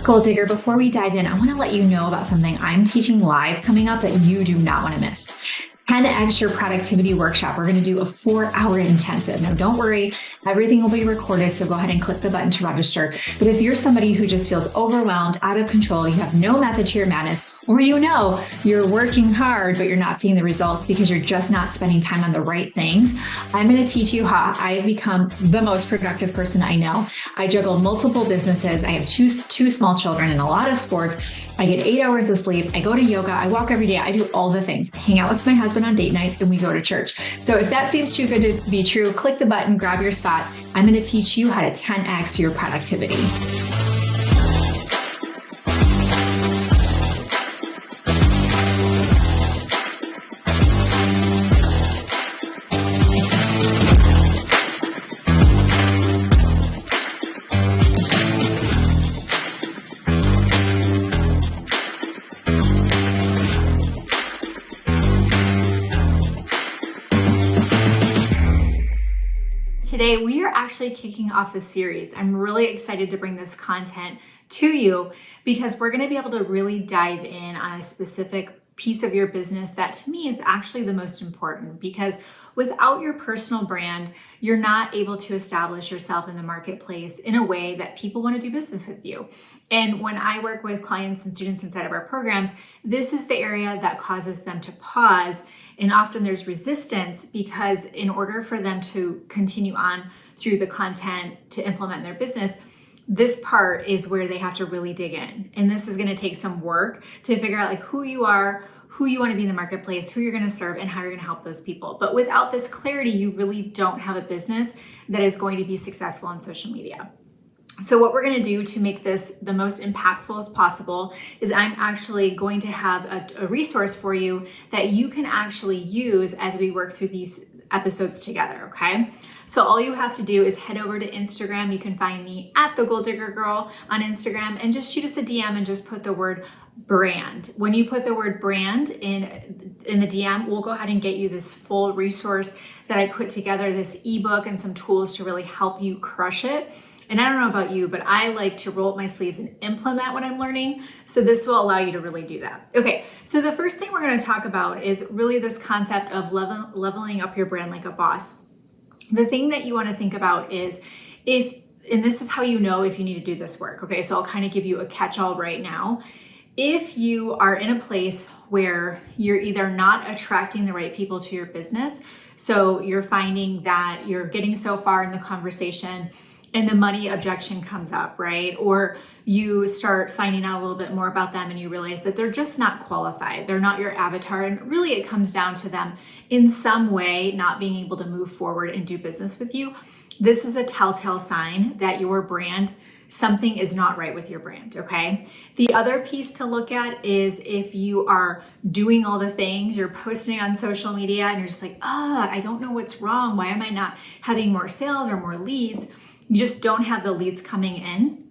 Gold Digger, before we dive in, I want to let you know about something I'm teaching live coming up that you do not want to miss. 10x your productivity workshop. We're going to do a 4-hour intensive. Now, don't worry, everything will be recorded, so go ahead and click the button to register. But if you're somebody who just feels overwhelmed, out of control, you have no method to your madness, or you're working hard, but you're not seeing the results because you're just not spending time on the right things, I'm going to teach you how I've become the most productive person I know. I juggle multiple businesses. I have two small children and a lot of sports. I get 8 hours of sleep. I go to yoga. I walk every day. I do all the things. I hang out with my husband on date night, and we go to church. So if that seems too good to be true, click the button, grab your spot. I'm going to teach you how to 10x your productivity. Today, we are actually kicking off a series. I'm really excited to bring this content to you because we're going to be able to really dive in on a specific piece of your business that to me is actually the most important, because without your personal brand, you're not able to establish yourself in the marketplace in a way that people want to do business with you. And when I work with clients and students inside of our programs, this is the area that causes them to pause. And often there's resistance because in order for them to continue on through the content to implement their business, this part is where they have to really dig in. And this is going to take some work to figure out like who you are, who you want to be in the marketplace, who you're going to serve, and how you're going to help those people. But without this clarity, you really don't have a business that is going to be successful on social media. So what we're going to do to make this the most impactful as possible is I'm actually going to have a resource for you that you can actually use as we work through these episodes together, okay? So all you have to do is head over to Instagram. You can find me at the Gold Digger Girl on Instagram and just shoot us a DM and just put the word brand. When you put the word brand in the DM, we'll go ahead and get you this full resource that I put together, this ebook and some tools to really help you crush it. And I don't know about you, but I like to roll up my sleeves and implement what I'm learning. So this will allow you to really do that. Okay, so the first thing we're going to talk about is really this concept of leveling up your brand like a boss. The thing that you want to think about is and this is how you know if you need to do this work. Okay, so I'll kind of give you a catch-all right now. If you are in a place where you're either not attracting the right people to your business, so you're finding that you're getting so far in the conversation and the money objection comes up, right? Or you start finding out a little bit more about them and you realize that they're just not qualified. They're not your avatar. And really it comes down to them in some way not being able to move forward and do business with you. This is a telltale sign that your brand, something is not right with your brand, okay? The other piece to look at is if you are doing all the things, you're posting on social media and you're just like, I don't know what's wrong. Why am I not having more sales or more leads? You just don't have the leads coming in.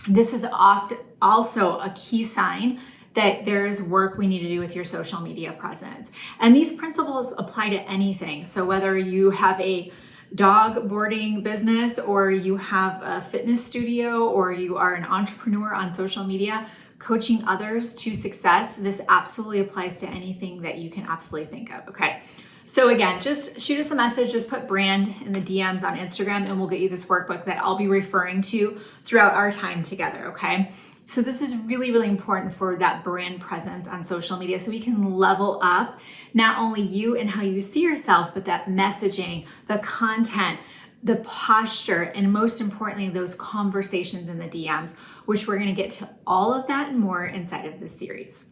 This is often also a key sign that there is work we need to do with your social media presence. And these principles apply to anything. So whether you have a dog boarding business or you have a fitness studio or you are an entrepreneur on social media, coaching others to success, this absolutely applies to anything that you can absolutely think of, okay? So again, just shoot us a message, just put brand in the DMs on Instagram and we'll get you this workbook that I'll be referring to throughout our time together, okay? So this is really, really important for that brand presence on social media so we can level up not only you and how you see yourself, but that messaging, the content, the posture, and most importantly, those conversations in the DMs, which we're gonna get to all of that and more inside of this series.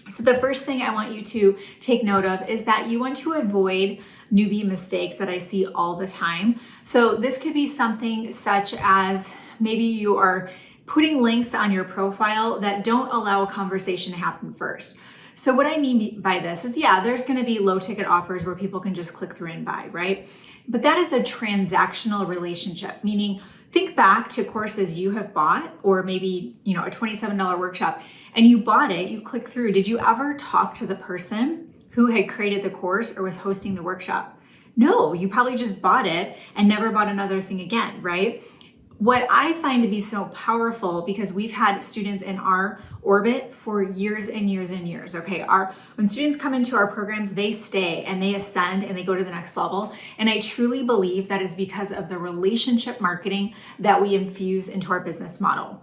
So the first thing I want you to take note of is that you want to avoid newbie mistakes that I see all the time. So this could be something such as maybe you are putting links on your profile that don't allow a conversation to happen first. So what I mean by this is, there's going to be low ticket offers where people can just click through and buy, right? But that is a transactional relationship, meaning think back to courses you have bought, or maybe, a $27 workshop, and you bought it, you click through. Did you ever talk to the person who had created the course or was hosting the workshop? No, you probably just bought it and never bought another thing again, right? what I find to be so powerful, because we've had students in our orbit for years and years and years, okay? When students come into our programs, they stay and they ascend and they go to the next level. And I truly believe that is because of the relationship marketing that we infuse into our business model.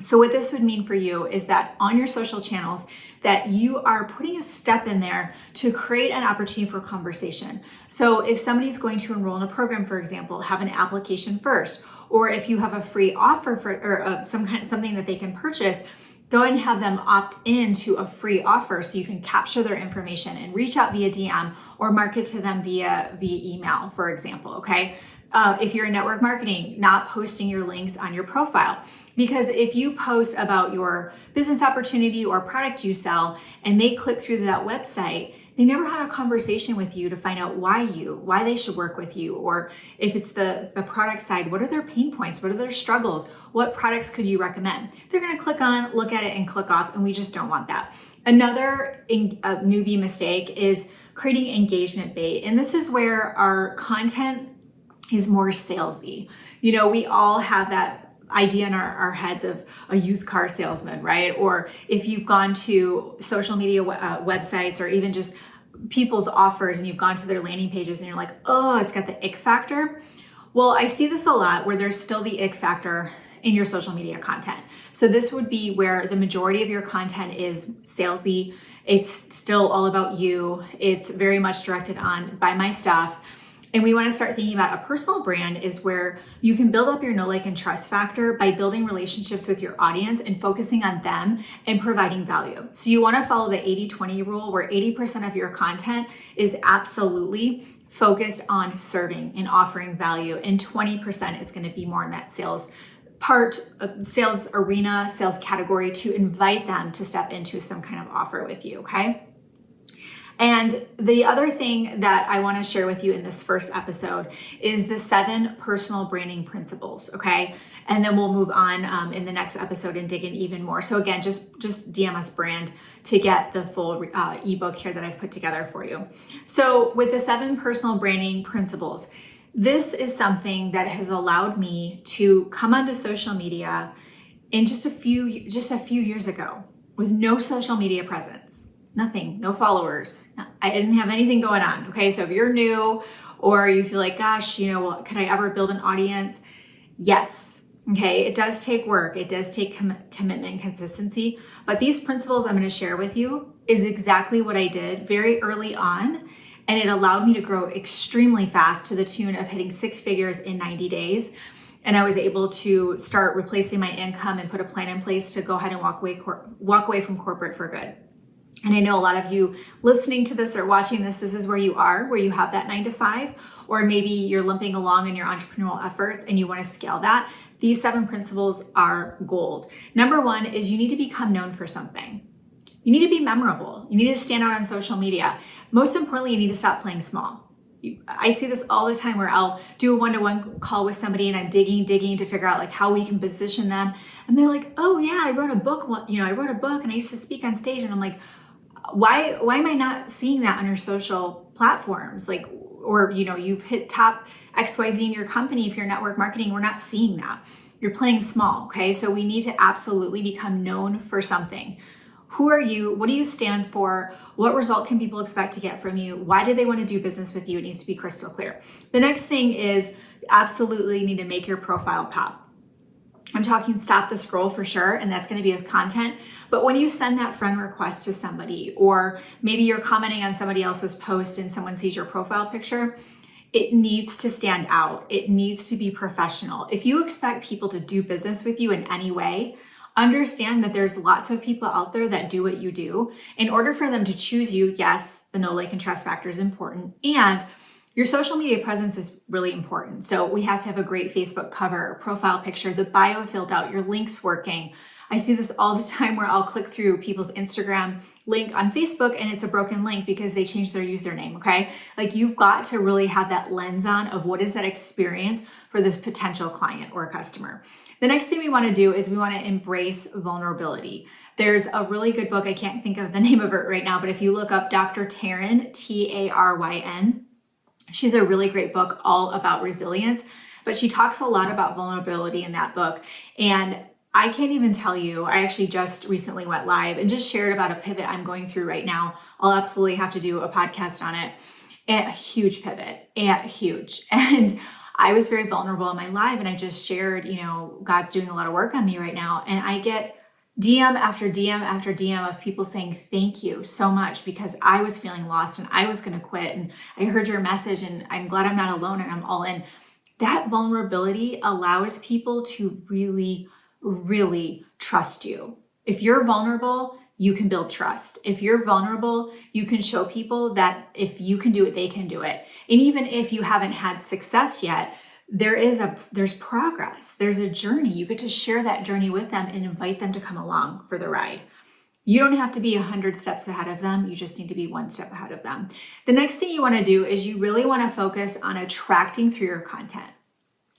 So what this would mean for you is that on your social channels, that you are putting a step in there to create an opportunity for conversation. So if somebody's going to enroll in a program, for example, have an application first, or if you have a free offer for or something that they can purchase, go ahead and have them opt into a free offer so you can capture their information and reach out via DM or market to them via email, for example, okay? If you're in network marketing, not posting your links on your profile. Because if you post about your business opportunity or product you sell and they click through that website, they never had a conversation with you to find out why they should work with you. Or if it's the product side, what are their pain points? What are their struggles? What products could you recommend? They're going to click on, look at it and click off, and we just don't want that. Another newbie mistake is creating engagement bait. And this is where our content is more salesy. You know, we all have that idea in our heads of a used car salesman, right? Or if you've gone to social media websites or even just people's offers and you've gone to their landing pages and you're like, oh, it's got the ick factor. Well, I see this a lot where there's still the ick factor in your social media content. So this would be where the majority of your content is salesy. It's still all about you. It's very much directed on buy my stuff. And we want to start thinking about a personal brand is where you can build up your know, like, and trust factor by building relationships with your audience and focusing on them and providing value. So you want to follow the 80-20 rule where 80% of your content is absolutely focused on serving and offering value. And 20% is going to be more in that sales part, sales arena, sales category to invite them to step into some kind of offer with you, okay? And the other thing that I want to share with you in this first episode is the 7 personal branding principles, okay? And then we'll move on in the next episode and dig in even more. So again, just DM us brand to get the full ebook here that I've put together for you. So with the 7 personal branding principles, this is something that has allowed me to come onto social media in just a few years ago with no social media presence. Nothing, no followers. I didn't have anything going on. Okay. So if you're new or you feel like, gosh, well, could I ever build an audience? Yes. Okay. It does take work. It does take commitment and consistency, but these principles I'm going to share with you is exactly what I did very early on. And it allowed me to grow extremely fast to the tune of hitting 6 figures in 90 days. And I was able to start replacing my income and put a plan in place to go ahead and walk away from corporate for good. And I know a lot of you listening to this or watching this is where you are, where you have that 9 to 5, or maybe you're limping along in your entrepreneurial efforts and you want to scale that. These 7 principles are gold. Number 1 is you need to become known for something. You need to be memorable. You need to stand out on social media. Most importantly, you need to stop playing small. I see this all the time where I'll do a one-to-one call with somebody and I'm digging to figure out like how we can position them. And they're like, oh yeah, I wrote a book. I wrote a book and I used to speak on stage. And I'm like, why am I not seeing that on your social platforms? Like, or, you've hit top XYZ in your company. If you're network marketing, we're not seeing that. You're playing small. Okay. So we need to absolutely become known for something. Who are you? What do you stand for? What result can people expect to get from you? Why do they want to do business with you? It needs to be crystal clear. The next thing is absolutely need to make your profile pop. I'm talking stop the scroll for sure, and that's going to be with content. But when you send that friend request to somebody, or maybe you're commenting on somebody else's post and someone sees your profile picture, it needs to stand out. It needs to be professional. If you expect people to do business with you in any way, understand that there's lots of people out there that do what you do. In order for them to choose you, yes, the know, like, and trust factor is important. And your social media presence is really important. So we have to have a great Facebook cover, profile picture, the bio filled out, your links working. I see this all the time where I'll click through people's Instagram link on Facebook and it's a broken link because they changed their username, okay? Like you've got to really have that lens on of what is that experience for this potential client or customer. The next thing we want to do is we want to embrace vulnerability. There's a really good book, I can't think of the name of it right now, but if you look up Dr. Taryn, Taryn, she's a really great book all about resilience. but she talks a lot about vulnerability in that book. And I can't even tell you, I actually just recently went live and just shared about a pivot I'm going through right now. I'll absolutely have to do a podcast on it. And a huge pivot, and huge. And I was very vulnerable in my live, and I just shared, God's doing a lot of work on me right now. And I get DM after DM after DM of people saying, thank you so much, because I was feeling lost and I was going to quit. And I heard your message and I'm glad I'm not alone and I'm all in. That vulnerability allows people to really, really trust you. If you're vulnerable, you can build trust. If you're vulnerable, you can show people that if you can do it, they can do it. And even if you haven't had success yet, there's progress. There's a journey. You get to share that journey with them and invite them to come along for the ride. You don't have to be 100 steps ahead of them. You just need to be one step ahead of them. The next thing you want to do is you really want to focus on attracting through your content.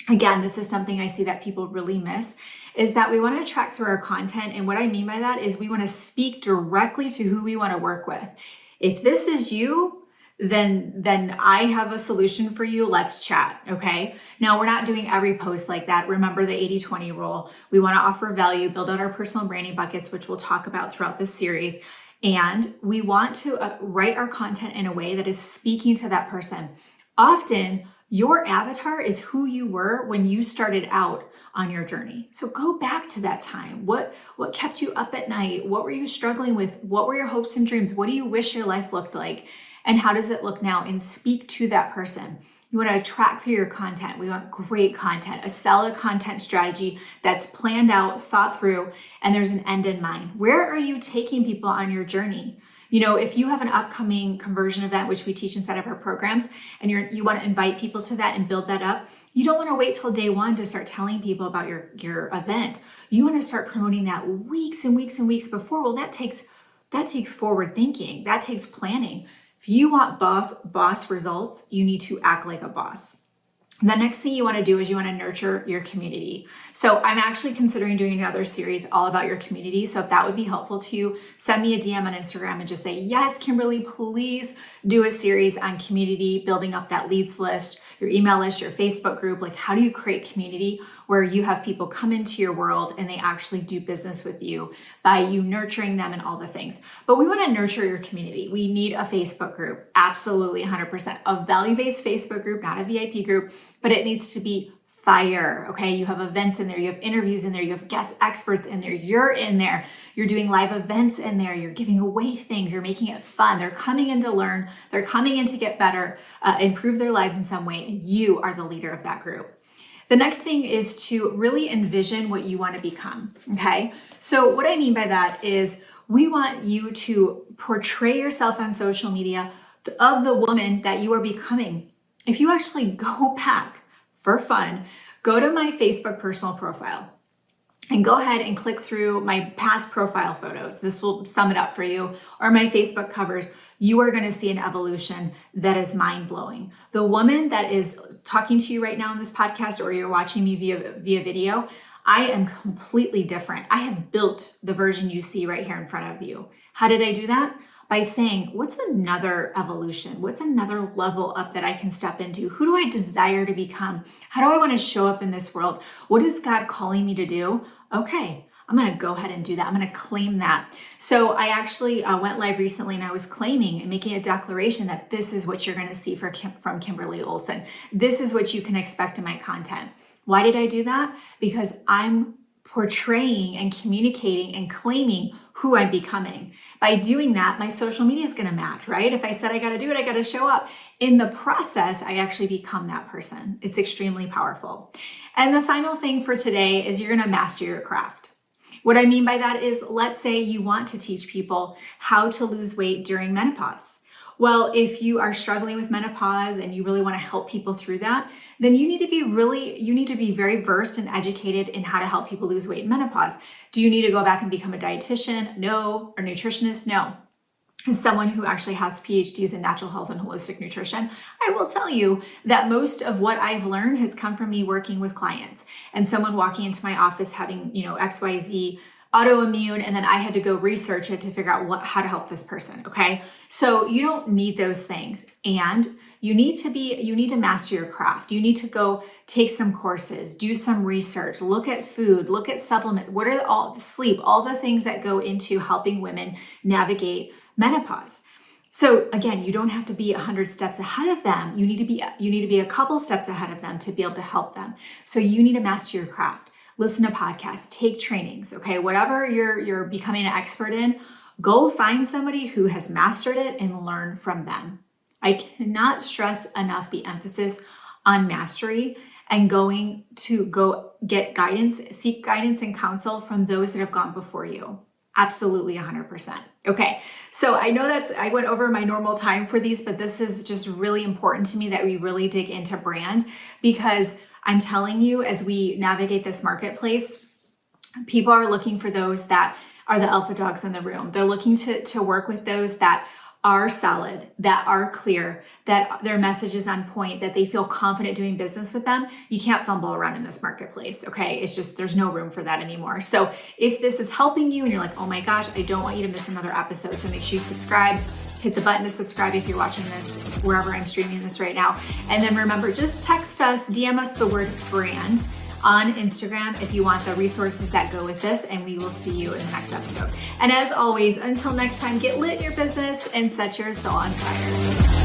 Again, this is something I see that people really miss, is that we want to attract through our content. And what I mean by that is we want to speak directly to who we want to work with. If this is you, then I have a solution for you. Let's chat. Okay. Now, we're not doing every post like that. Remember the 80-20 rule. We want to offer value, build out our personal branding buckets, which we'll talk about throughout this series. And we want to write our content in a way that is speaking to that person. Often, your avatar is who you were when you started out on your journey. So go back to that time. What kept you up at night? What were you struggling with? What were your hopes and dreams? What do you wish your life looked like? And how does it look now? And speak to that person. You want to attract through your content. We want great content, a solid content strategy that's planned out, thought through, and there's an end in mind. Where are you taking people on your journey? If you have an upcoming conversion event, which we teach inside of our programs, and you want to invite people to that and build that up, you don't want to wait till day one to start telling people about your event. You want to start promoting that weeks and weeks and weeks before. Well, that takes forward thinking. That takes planning. If you want boss results, you need to act like a boss. The next thing you want to do is you want to nurture your community. So I'm actually considering doing another series all about your community. So if that would be helpful to you, send me a DM on Instagram and just say, yes, Kimberly, please do a series on community, building up that leads list, your email list, your Facebook group. Like, how do you create community where you have people come into your world and they actually do business with you by you nurturing them and all the things. But we want to nurture your community. We need a Facebook group. Absolutely 100%. A value-based Facebook group, not a VIP group, but it needs to be fire. Okay. You have events in there. You have interviews in there. You have guest experts in there. You're in there. You're doing live events in there. You're giving away things. You're making it fun. They're coming in to learn. They're coming in to get better, improve their lives in some way. And you are the leader of that group. The next thing is to really envision what you want to become. Okay. So what I mean by that is we want you to portray yourself on social media of the woman that you are becoming. If you actually go back for fun, go to my Facebook personal profile and go ahead and click through my past profile photos. This will sum it up for you, or my Facebook covers. You are going to see an evolution that is mind-blowing. The woman that is talking to you right now in this podcast, or you're watching me via video, I am completely different. I have built the version you see right here in front of you. How did I do that? By saying, what's another evolution? What's another level up that I can step into? Who do I desire to become? How do I want to show up in this world? What is God calling me to do? Okay, I'm going to go ahead and do that. I'm going to claim that. So I actually went live recently and I was claiming and making a declaration that this is what you're going to see from Kimberly Olson. This is what you can expect in my content. Why did I do that? Because I'm portraying and communicating and claiming who I'm becoming. By doing that, my social media is going to match, right? If I said I got to do it, I got to show up. In the process, I actually become that person. It's extremely powerful. And the final thing for today is you're going to master your craft. What I mean by that is, let's say you want to teach people how to lose weight during menopause. Well, if you are struggling with menopause and you really want to help people through that, then you need to be very versed and educated in how to help people lose weight in menopause. Do you need to go back and become a dietitian? No. Or nutritionist? No. As someone who actually has PhDs in natural health and holistic nutrition, I will tell you that most of what I've learned has come from me working with clients and someone walking into my office having, XYZ autoimmune, and then I had to go research it to figure out how to help this person. Okay. So you don't need those things. And you need to master your craft. You need to go take some courses, do some research, look at food, look at supplement. What are all the sleep, all the things that go into helping women navigate menopause. So again, you don't have to be 100 steps ahead of them. You need to be a couple steps ahead of them to be able to help them. So you need to master your craft. Listen to podcasts, take trainings. Okay. Whatever you're becoming an expert in, go find somebody who has mastered it and learn from them. I cannot stress enough the emphasis on mastery and going to go get guidance, seek guidance and counsel from those that have gone before you. Absolutely 100%. Okay. So I know I went over my normal time for these, but this is just really important to me that we really dig into brand, because I'm telling you, as we navigate this marketplace, people are looking for those that are the alpha dogs in the room. They're looking to work with those that are solid, that are clear, that their message is on point, that they feel confident doing business with them. You can't fumble around in this marketplace. Okay. It's just, there's no room for that anymore. So if this is helping you and you're like, oh my gosh, I don't want you to miss another episode. So make sure you subscribe, hit the button to subscribe if you're watching this, wherever I'm streaming this right now. And then remember, just text us, DM us the word brand on Instagram if you want the resources that go with this, and we will see you in the next episode. And as always, until next time, get lit in your business and set your soul on fire.